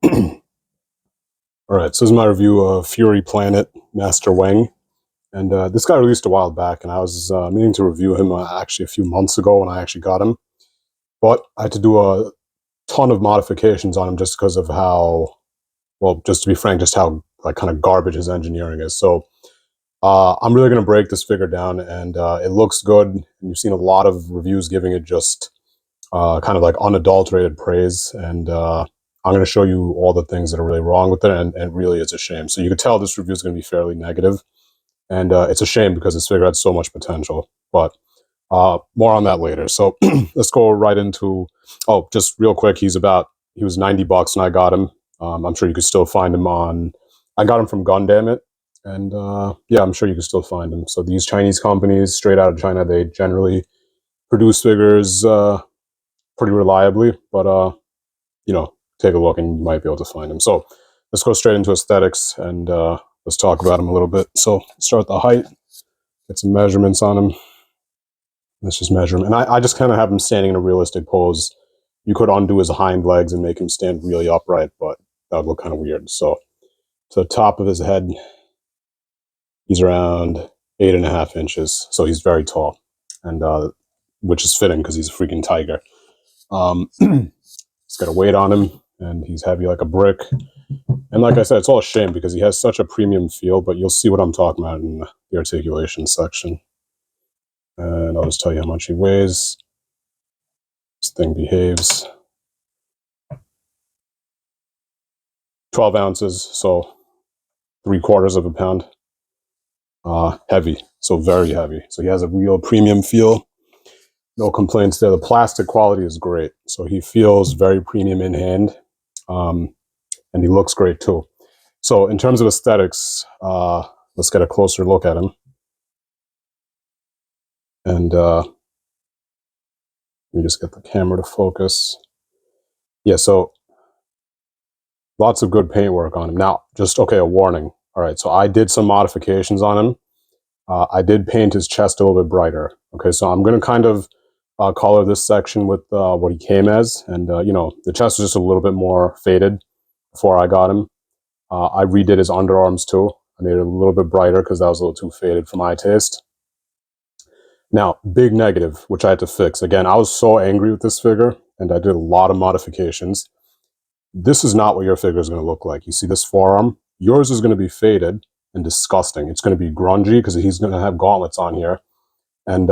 All right, so this is my review of Fury Planet Master Weng. And this got released a while back, and I was meaning to review him actually a few months ago when I actually got him. But I had to do a ton of modifications on him just because of how, well, just to be frank, just how like kind of garbage his engineering is. So I'm really going to break this figure down, and it looks good. And you've seen a lot of reviews giving it just kind of like unadulterated praise. And I'm going to show you all the things that are really wrong with it, and really it's a shame. So you could tell this review is going to be fairly negative, and it's a shame because this figure had so much potential. But more on that later. So let's go right into. Oh, just real quick, he was $90 when I got him. I'm sure you could still find him on. I got him from Gundam It, and yeah, I'm sure you can still find him. So these Chinese companies, straight out of China, they generally produce figures pretty reliably. But take a look and you might be able to find him. So let's go straight into aesthetics, and let's talk about him a little bit. So start with the height, get some measurements on him. Let's just measure him. And I just kind of have him standing in a realistic pose. You could undo his hind legs and make him stand really upright, but that would look kind of weird. So to the top of his head, he's around 8.5 inches. So he's very tall, and which is fitting because he's a freaking tiger. He's got a weight on him, and he's heavy like a brick. And like I said, it's all a shame because he has such a premium feel, but you'll see what I'm talking about in the articulation section. And I'll just tell you how much he weighs. This thing behaves. 12 ounces, so 3/4 of a pound. Heavy, so very heavy. So he has a real premium feel. No complaints there. The plastic quality is great. So he feels very premium in hand. And he looks great too. So in terms of aesthetics, let's get a closer look at him. And let me just get the camera to focus. Yeah, so lots of good paintwork on him. Now, just, okay, a warning. All right, so I did some modifications on him. I did paint his chest a little bit brighter. Okay, so I'm going to kind of color this section with what he came as. And, the chest was just a little bit more faded before I got him. I redid his underarms too. I made it a little bit brighter because that was a little too faded for my taste. Now, big negative, which I had to fix. Again, I was so angry with this figure, and I did a lot of modifications. This is not what your figure is going to look like. You see this forearm? Yours is going to be faded and disgusting. It's going to be grungy because he's going to have gauntlets on here. And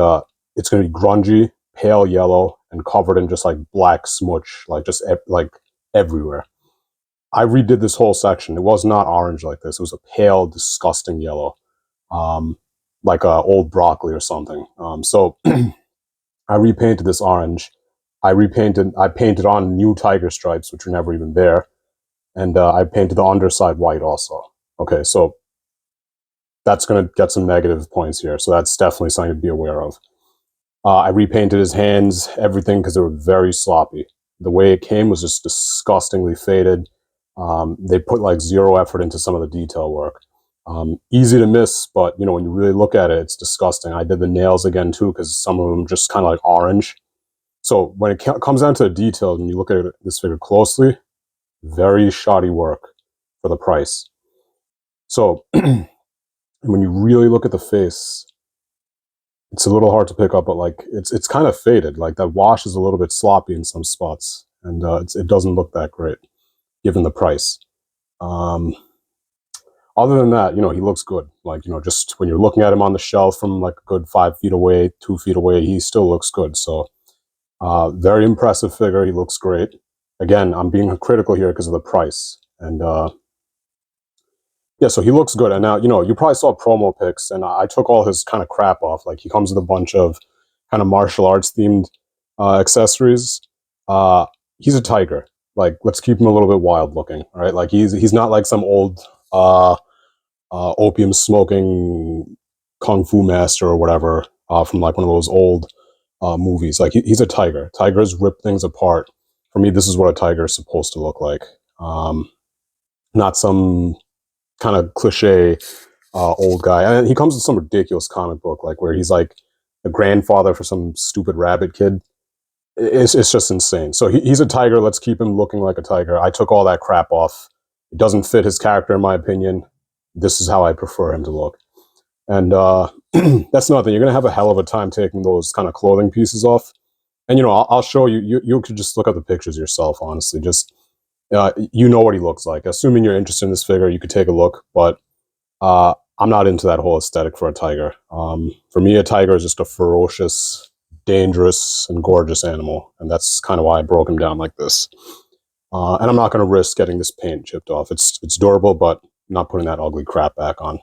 it's going to be grungy, pale yellow, and covered in just like black smudge, like just like everywhere. I redid this whole section. It was not orange like this. It was a pale, disgusting yellow, like old broccoli or something. So I repainted this orange. I painted on new tiger stripes, which were never even there. And I painted the underside white also. Okay, so that's going to get some negative points here. So that's definitely something to be aware of. I repainted his hands, everything, because they were very sloppy. The way it came was just disgustingly faded. They put like zero effort into some of the detail work. Easy to miss, but when you really look at it, it's disgusting. I did the nails again too, because some of them just kind of like orange. So when it comes down to the details, and you look at this figure closely, very shoddy work for the price. So when you really look at the face, it's a little hard to pick up, but like it's kind of faded. Like that wash is a little bit sloppy in some spots, and it doesn't look that great given the price. Other than that, he looks good. Like, just when you're looking at him on the shelf from like a good 5 feet away, 2 feet away, he still looks good. So very impressive figure. He looks great. Again, I'm being critical here because of the price. And yeah, so he looks good. And now, you probably saw promo pics, and I took all his kind of crap off. Like, he comes with a bunch of kind of martial arts themed accessories. He's a tiger. Like, let's keep him a little bit wild looking, all right? Like, he's not like some old opium smoking kung fu master or whatever from like one of those old movies. Like, he's a tiger. Tigers rip things apart. For me, this is what a tiger is supposed to look like. Not some kind of cliche old guy. And he comes with some ridiculous comic book, like where he's like the grandfather for some stupid rabbit kid. It's just insane. So he's a tiger. Let's keep him looking like a tiger. I took all that crap off. It doesn't fit his character, in my opinion. This is how I prefer him to look. And that's nothing. You're going to have a hell of a time taking those kind of clothing pieces off. And, I'll show you. You could just look at the pictures yourself, honestly. Just, you know what he looks like. Assuming you're interested in this figure, you could take a look. But I'm not into that whole aesthetic for a tiger. For me, a tiger is just a ferocious, dangerous, and gorgeous animal. And that's kind of why I broke him down like this. And I'm not going to risk getting this paint chipped off. It's durable, but I'm not putting that ugly crap back on.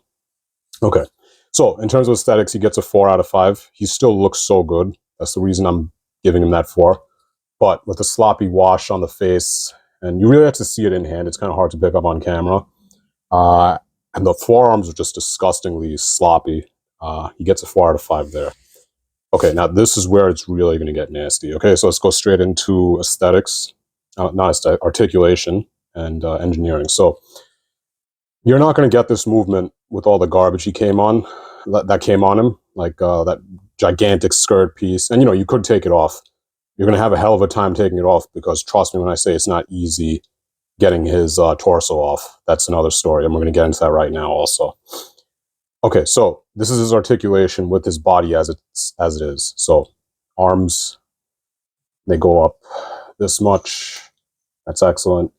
Okay. So in terms of aesthetics, he gets a 4 out of 5. He still looks so good. That's the reason I'm giving him that 4. But with the sloppy wash on the face, and you really have to see it in hand. It's kind of hard to pick up on camera. And the forearms are just disgustingly sloppy. He gets a 4 out of 5 there. Okay, now this is where it's really going to get nasty. Okay, so let's go straight into aesthetics. Not aesthetic, articulation and engineering. So you're not going to get this movement with all the garbage that came on him, like that gigantic skirt piece. And, you could take it off. You're going to have a hell of a time taking it off because, trust me when I say it's not easy getting his torso off. That's another story, and we're going to get into that right now also. Okay, so this is his articulation with his body as it is. So arms, they go up this much. That's excellent.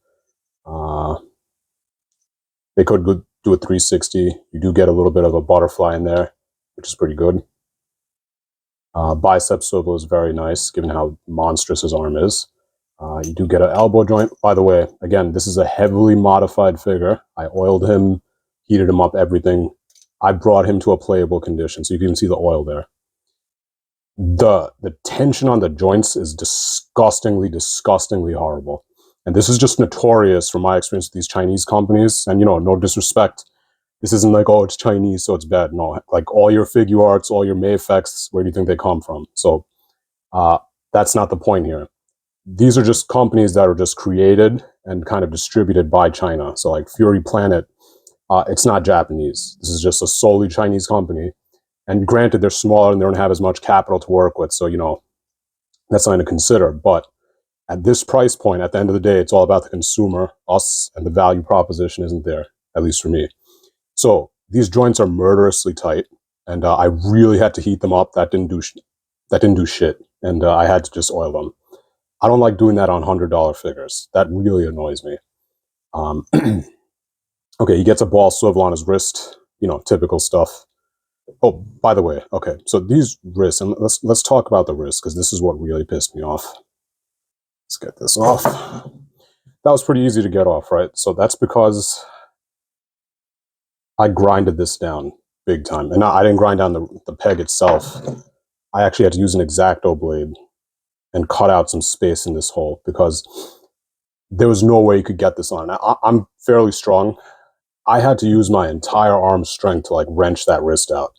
They could do a 360. You do get a little bit of a butterfly in there, which is pretty good. Bicep swivel is very nice, given how monstrous his arm is. You do get an elbow joint. By the way, again, this is a heavily modified figure. I oiled him, heated him up, everything. I brought him to a playable condition, so you can even see the oil there. The tension on the joints is disgustingly horrible. And this is just notorious from my experience with these Chinese companies. And, no disrespect. This isn't like, oh, it's Chinese, so it's bad. No, like all your figure arts, all your Mayfex, where do you think they come from? So that's not the point here. These are just companies that are just created and kind of distributed by China. So like Fury Planet, it's not Japanese. This is just a solely Chinese company. And granted, they're smaller and they don't have as much capital to work with. So, that's something to consider. But at this price point, at the end of the day, it's all about the consumer, us, and the value proposition isn't there, at least for me. So these joints are murderously tight, and I really had to heat them up. That didn't do shit, and I had to just oil them. I don't like doing that on $100 figures. That really annoys me. Okay, he gets a ball swivel on his wrist, typical stuff. Oh, by the way, okay, so these wrists, and let's talk about the wrists, because this is what really pissed me off. Let's get this off. That was pretty easy to get off, right? So that's because I grinded this down big time. And I didn't grind down the peg itself. I actually had to use an X-Acto blade and cut out some space in this hole because there was no way you could get this on. I'm fairly strong. I had to use my entire arm strength to wrench that wrist out.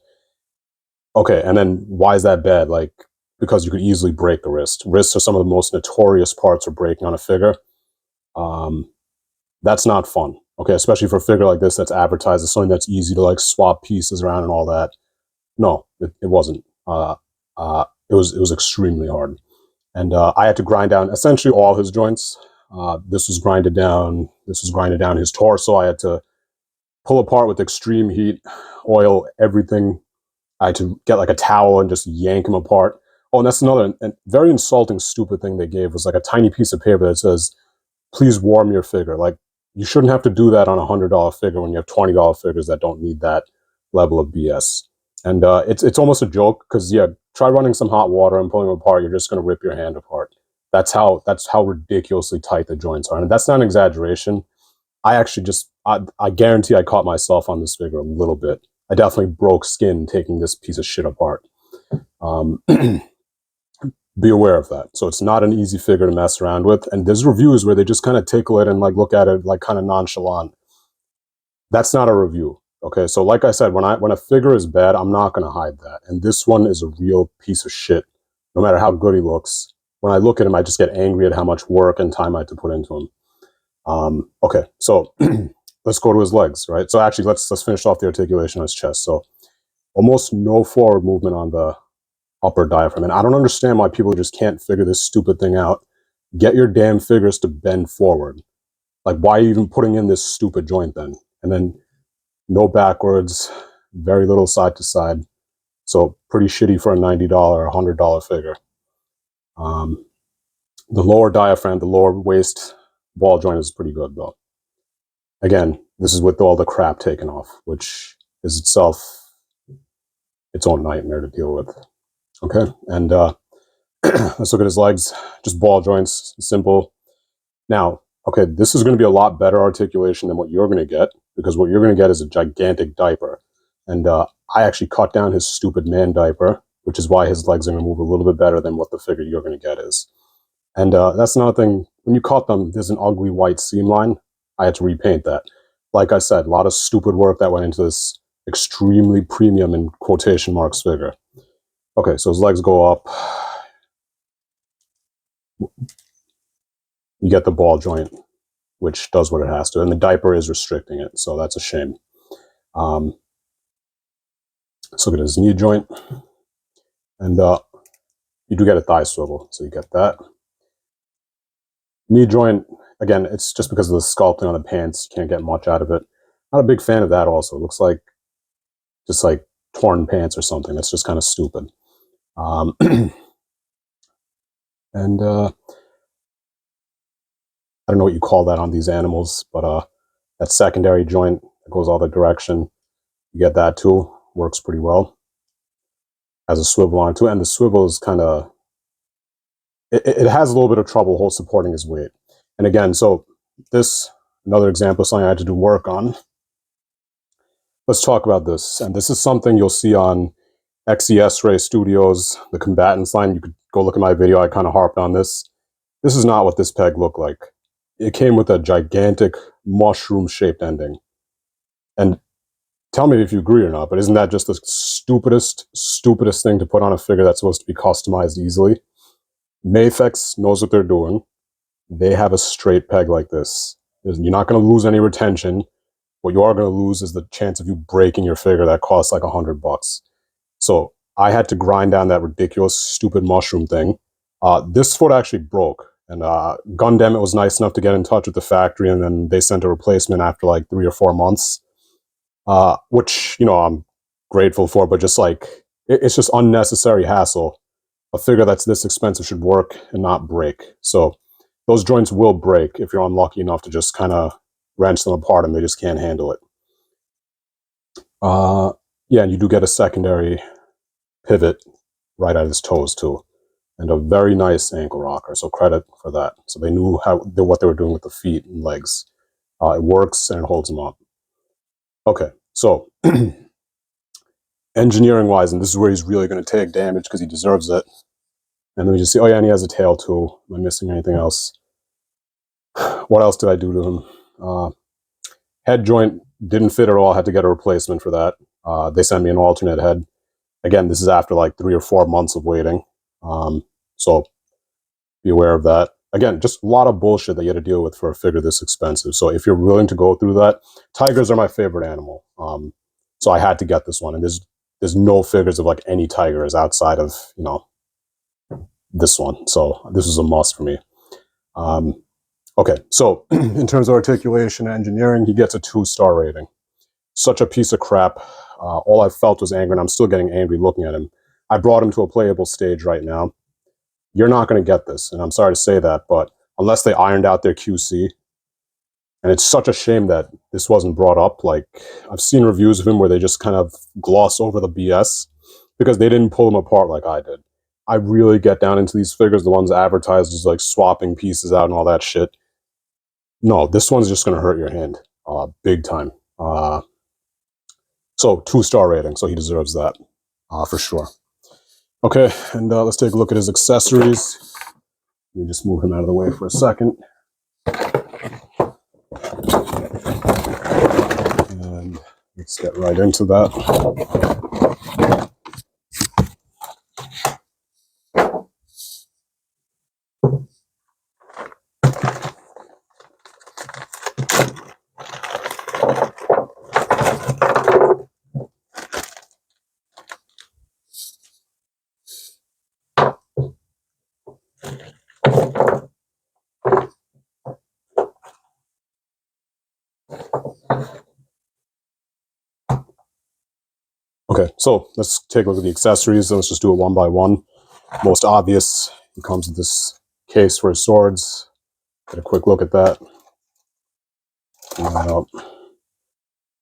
Okay, and then why is that bad? Because you could easily break the wrist. Wrists are some of the most notorious parts of breaking on a figure. That's not fun. Okay, especially for a figure like this that's advertised as something that's easy to swap pieces around and all that. No, it wasn't. It was extremely hard. And I had to grind down essentially all his joints. This was grinded down. This was grinded down his torso. I had to pull apart with extreme heat, oil everything. I had to get a towel and just yank him apart. Oh, and that's another very insulting, stupid thing they gave was a tiny piece of paper that says, please warm your figure. You shouldn't have to do that on a $100 figure when you have $20 figures that don't need that level of BS. And it's almost a joke because, yeah, try running some hot water and pulling them apart. You're just going to rip your hand apart. That's how ridiculously tight the joints are. And that's not an exaggeration. I actually I guarantee I caught myself on this figure a little bit. I definitely broke skin taking this piece of shit apart. Be aware of that. So it's not an easy figure to mess around with. And there's reviews where they just kind of tickle it and look at it kind of nonchalant. That's not a review. Okay, so like I said, when a figure is bad, I'm not going to hide that. And this one is a real piece of shit. No matter how good he looks, when I look at him, I just get angry at how much work and time I had to put into him. Okay, so let's go to his legs, right? So actually, let's finish off the articulation on his chest. So almost no forward movement on upper diaphragm. And I don't understand why people just can't figure this stupid thing out. Get your damn figures to bend forward. Like, why are you even putting in this stupid joint then? And then no backwards, very little side to side. So pretty shitty for a $90 or $100 figure. The lower diaphragm, the lower waist ball joint is pretty good though. Again, this is with all the crap taken off, which is itself its own nightmare to deal with. Okay, and let's look at his legs. Just ball joints, simple. Now, okay, this is going to be a lot better articulation than what you're going to get, because what you're going to get is a gigantic diaper. And I actually cut down his stupid man diaper, which is why his legs are going to move a little bit better than what the figure you're going to get is. And that's another thing. When you cut them, there's an ugly white seam line. I had to repaint that. Like I said, a lot of stupid work that went into this extremely premium, in quotation marks, figure. Okay, so his legs go up. You get the ball joint, which does what it has to. And the diaper is restricting it, so that's a shame. Let's look at his knee joint. And you do get a thigh swivel, so you get that. Knee joint, again, it's just because of the sculpting on the pants. You can't get much out of it. Not a big fan of that also. It looks like just like torn pants or something. That's just kind of stupid. And I don't know what you call that on these animals, but that secondary joint that goes all the direction, you get that too. Works pretty well. Has a swivel on it too, and the swivel is kind of, it has a little bit of trouble supporting his weight. And again, so this, another example of something I had to do work on. Let's talk about this. And this is something you'll see on XES-Ray Studios, the combatants line. You could go look at my video. I kind of harped on this. This is not what this peg looked like. It came with a gigantic mushroom-shaped ending. And tell me if you agree or not, but isn't that just the stupidest thing to put on a figure that's supposed to be customized easily? Mafex knows what they're doing. They have a straight peg like this. You're not going to lose any retention. What you are going to lose is the chance of you breaking your figure that costs like $100. So I had to grind down that ridiculous, stupid mushroom thing. This foot actually broke. And Gundam, it was nice enough to get in touch with the factory, and then they sent a replacement after like 3 or 4 months. Which, you know, I'm grateful for, but just like, it's just unnecessary hassle. A figure that's this expensive should work and not break. So those joints will break if you're unlucky enough to just kind of wrench them apart and they just can't handle it. Yeah, and you do get a secondary pivot right at his toes too, and a very nice ankle rocker, so credit for that. So they knew what they were doing with the feet and legs. It works and it holds them up. Okay, so engineering wise, and this is where he's really going to take damage because he deserves it. And then we just see, oh yeah, and he has a tail too. Am I missing anything else? What else did I do to him? Head joint didn't fit at all. I had to get a replacement for that. They sent me an alternate head. Again, this is after like 3 or 4 months of waiting. So be aware of that. Again, just a lot of bullshit that you had to deal with for a figure this expensive. So if you're willing to go through that, tigers are my favorite animal. So I had to get this one. And there's no figures of like any tigers outside of, you know, this one. So this was a must for me. Okay, so in terms of articulation and engineering, he gets a 2-star rating. Such a piece of crap. All I felt was anger, and I'm still getting angry looking at him. I brought him to a playable stage right now. You're not going to get this, and I'm sorry to say that, but unless they ironed out their QC, and it's such a shame that this wasn't brought up. Like, I've seen reviews of him where they just kind of gloss over the BS because they didn't pull him apart like I did. I really get down into these figures, the ones advertised as like swapping pieces out and all that shit. No, this one's just going to hurt your hand big time. So 2-star rating, so he deserves that for sure. Okay, and let's take a look at his accessories. Let me just move him out of the way for a second. And let's get right into that. Okay, so let's take a look at the accessories. Let's just do it one by one. Most obvious, he comes with this case for his swords. Get a quick look at that.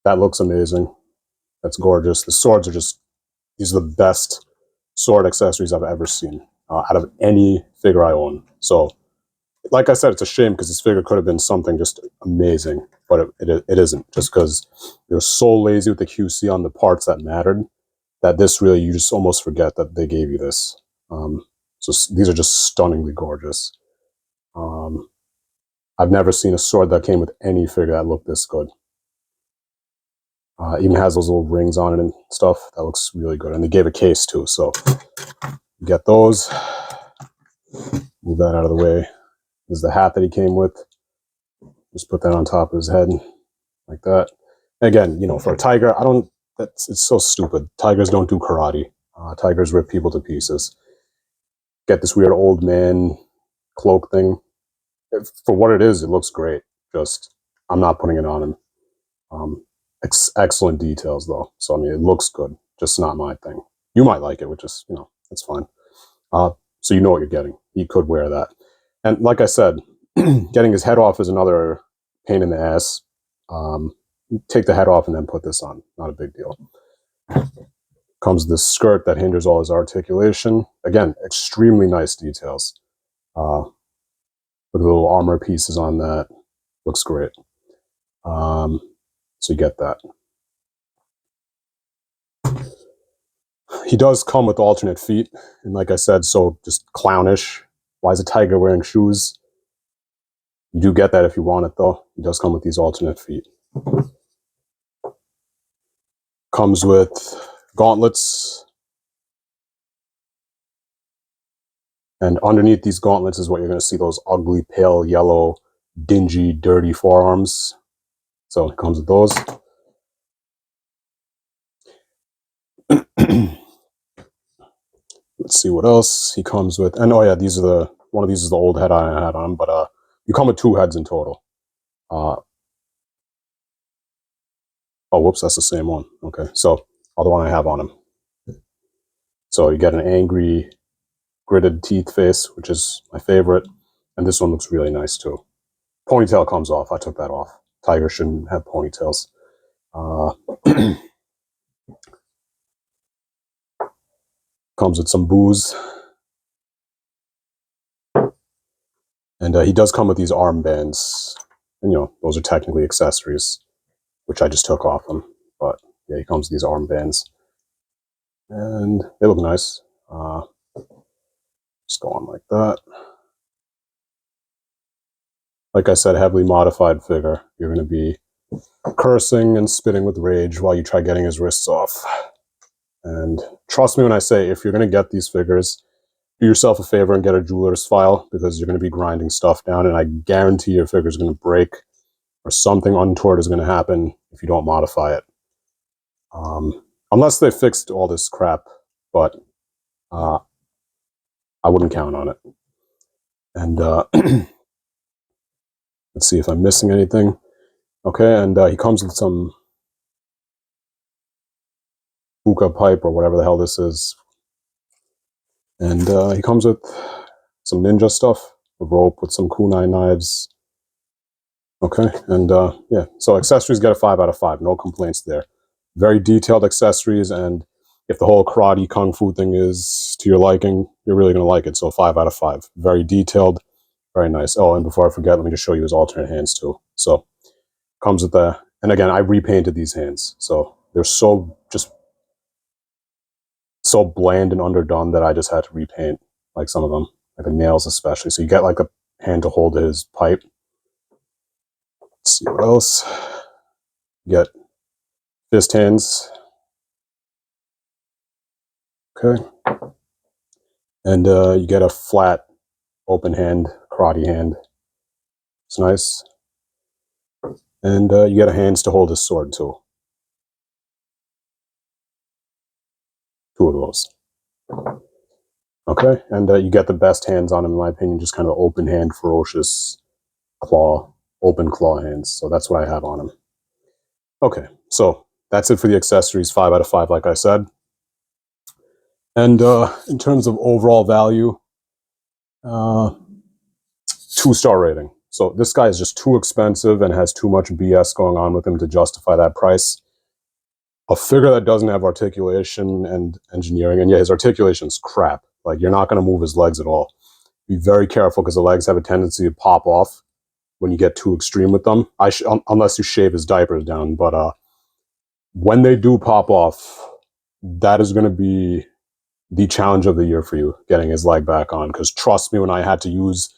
That looks amazing. That's gorgeous. The swords are just, these are the best sword accessories I've ever seen out of any figure I own. So, like I said, it's a shame because this figure could have been something just amazing, but it isn't, just because they're so lazy with the QC on the parts that mattered, that this really, you just almost forget that they gave you this. So these are just stunningly gorgeous. I've never seen a sword that came with any figure that looked this good. Even has those little rings on it and stuff. That looks really good. And they gave a case too, so get those. Move that out of the way. This is the hat that he came with. Just put that on top of his head, like that. Again, you know, for a tiger, it's so stupid. Tigers don't do karate. Tigers rip people to pieces. Get this weird old man cloak thing. For what it is, it looks great. Just, I'm not putting it on him. Excellent details though. So, I mean, it looks good. Just not my thing. You might like it, which is, you know, it's fine. So you know what you're getting. He could wear that. And like I said, getting his head off is another pain in the ass. Take the head off and then put this on. Not a big deal. Comes this skirt that hinders all his articulation. Again, extremely nice details. Look at the little armor pieces on that. Looks great. So you get that. He does come with alternate feet. And like I said, so just clownish. Why is a tiger wearing shoes? You do get that if you want it, though. He does come with these alternate feet. Comes with gauntlets. And underneath these gauntlets is what you're going to see, those ugly, pale yellow, dingy, dirty forearms. So it comes with those. Let's see what else he comes with. And oh yeah, one of these is the old head I had on, but you come with 2 heads in total. Oh, whoops, that's the same one. Okay, so other one I have on him. So you get an angry, gritted teeth face, which is my favorite, and this one looks really nice too. Ponytail comes off. I took that off. Tigers shouldn't have ponytails. Comes with some booze. And he does come with these armbands. And, you know, those are technically accessories, which I just took off him. But, yeah, he comes with these armbands. And they look nice. Just go on like that. Like I said, heavily modified figure. You're going to be cursing and spitting with rage while you try getting his wrists off. And trust me when I say, if you're going to get these figures, do yourself a favor and get a jeweler's file, because you're going to be grinding stuff down, and I guarantee your figure is going to break or something untoward is going to happen if you don't modify it. Unless they fixed all this crap, but I wouldn't count on it. And let's see if I'm missing anything. Okay, and he comes with some hookah pipe or whatever the hell this is. And he comes with some ninja stuff, a rope with some kunai knives. Okay, and yeah, so accessories get a 5 out of 5. No complaints there. Very detailed accessories, and if the whole karate kung fu thing is to your liking, you're really going to like it. So 5 out of 5. Very detailed, very nice. Oh, and before I forget, let me just show you his alternate hands too. So comes with the, and again, I repainted these hands. So they're so bland and underdone that I just had to repaint like some of them, like the nails especially. So you get like a hand to hold his pipe. Let's see what else. You get fist hands. Okay. And you get a flat open hand, karate hand. It's nice. And you get a hands to hold his sword too. 2 of those. Okay, and you get the best hands on him, in my opinion, just kind of open hand, ferocious claw, open claw hands. So that's what I have on him. Okay, so that's it for the accessories. 5 out of 5, like I said. And in terms of overall value, 2-star rating. So this guy is just too expensive and has too much BS going on with him to justify that price. A figure that doesn't have articulation and engineering, and yeah, his articulation's crap. Like, you're not going to move his legs at all. Be very careful, because the legs have a tendency to pop off when you get too extreme with them. Unless you shave his diapers down. But when they do pop off, that is going to be the challenge of the year for you, getting his leg back on. Because trust me, when I had to use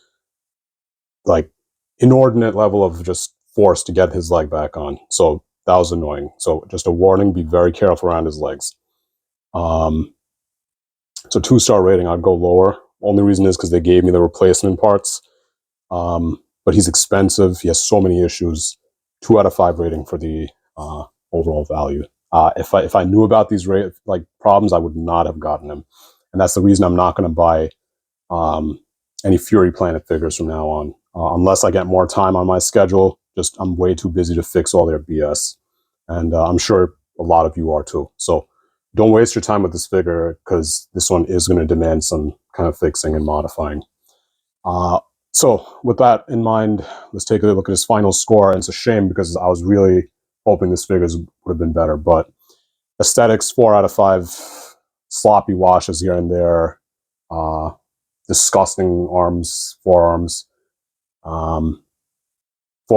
like inordinate level of just force to get his leg back on, so that was annoying. So just a warning: be very careful around his legs. So 2-star rating, I'd go lower. Only reason is because they gave me the replacement parts. But he's expensive. He has so many issues. 2 out of 5 rating for the overall value. If I knew about these problems, I would not have gotten him, and that's the reason I'm not going to buy any Fury Planet figures from now on, unless I get more time on my schedule. Just I'm way too busy to fix all their BS, and I'm sure a lot of you are too. So don't waste your time with this figure, because this one is going to demand some kind of fixing and modifying. So with that in mind, let's take a look at his final score. And it's a shame, because I was really hoping this figure would have been better. But aesthetics, 4 out of 5. Sloppy washes here and there. Disgusting forearms. 4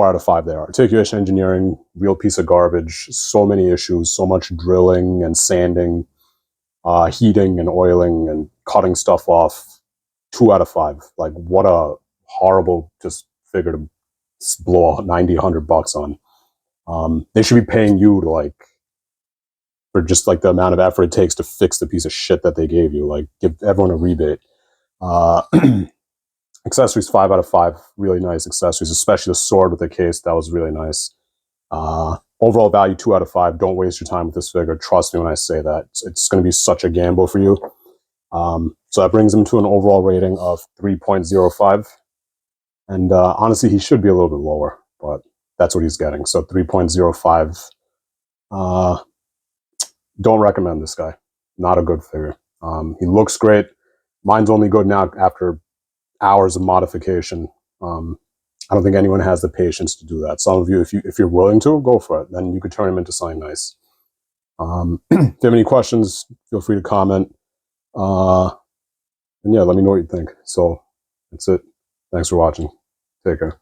out of 5 there. Articulation, engineering, real piece of garbage. So many issues. So much drilling and sanding, heating and oiling and cutting stuff off. 2 out of 5. Like, what a horrible just figure to blow 90, $100 on. They should be paying you to for just the amount of effort it takes to fix the piece of shit that they gave you. Like, give everyone a rebate. Accessories, 5 out of 5. Really nice accessories, especially the sword with the case. That was really nice. Overall value, 2 out of 5. Don't waste your time with this figure. Trust me when I say that. It's going to be such a gamble for you. So that brings him to an overall rating of 3.05. And honestly, he should be a little bit lower, but that's what he's getting. So 3.05. Don't recommend this guy. Not a good figure. He looks great. Mine's only good now after hours of modification. I don't think anyone has the patience to do that. Some of you, if you're willing to, go for it. Then you could turn him into something nice. If you have any questions, feel free to comment. And yeah, let me know what you think. So that's it. Thanks for watching. Take care.